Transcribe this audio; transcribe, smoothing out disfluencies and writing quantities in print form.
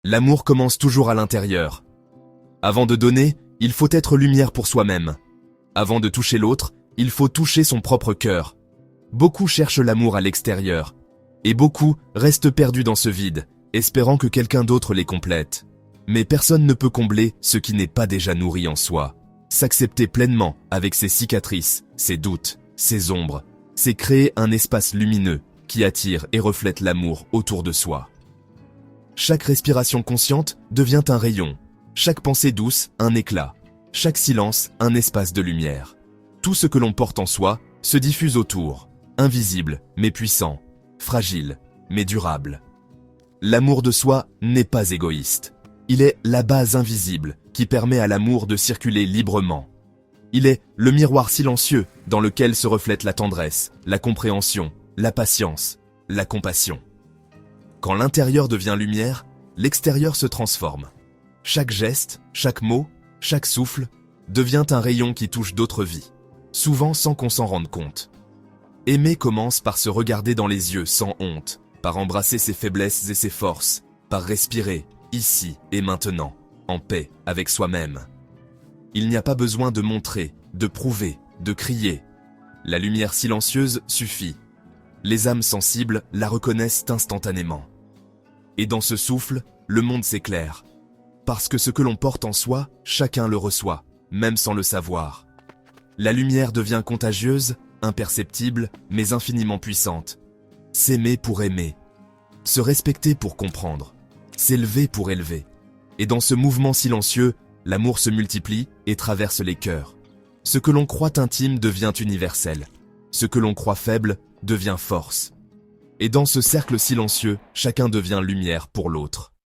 L'amour commence toujours à l'intérieur. Avant de donner, il faut être lumière pour soi-même. Avant de toucher l'autre, il faut toucher son propre cœur. Beaucoup cherchent l'amour à l'extérieur. Et beaucoup restent perdus dans ce vide, espérant que quelqu'un d'autre les complète. Mais personne ne peut combler ce qui n'est pas déjà nourri en soi. S'accepter pleinement avec ses cicatrices, ses doutes, ses ombres, c'est créer un espace lumineux qui attire et reflète l'amour autour de soi. Chaque respiration consciente devient un rayon, chaque pensée douce un éclat, chaque silence un espace de lumière. Tout ce que l'on porte en soi se diffuse autour, invisible mais puissant, fragile mais durable. L'amour de soi n'est pas égoïste. Il est la base invisible qui permet à l'amour de circuler librement. Il est le miroir silencieux dans lequel se reflète la tendresse, la compréhension, la patience, la compassion. Quand l'intérieur devient lumière, l'extérieur se transforme. Chaque geste, chaque mot, chaque souffle devient un rayon qui touche d'autres vies, souvent sans qu'on s'en rende compte. Aimer commence par se regarder dans les yeux sans honte, par embrasser ses faiblesses et ses forces, par respirer, ici et maintenant, en paix avec soi-même. Il n'y a pas besoin de montrer, de prouver, de crier. La lumière silencieuse suffit. Les âmes sensibles la reconnaissent instantanément. Et dans ce souffle, le monde s'éclaire. Parce que ce que l'on porte en soi, chacun le reçoit, même sans le savoir. La lumière devient contagieuse, imperceptible, mais infiniment puissante. S'aimer pour aimer. Se respecter pour comprendre. S'élever pour élever. Et dans ce mouvement silencieux, l'amour se multiplie et traverse les cœurs. Ce que l'on croit intime devient universel. Ce que l'on croit faible devient force. Et dans ce cercle silencieux, chacun devient lumière pour l'autre.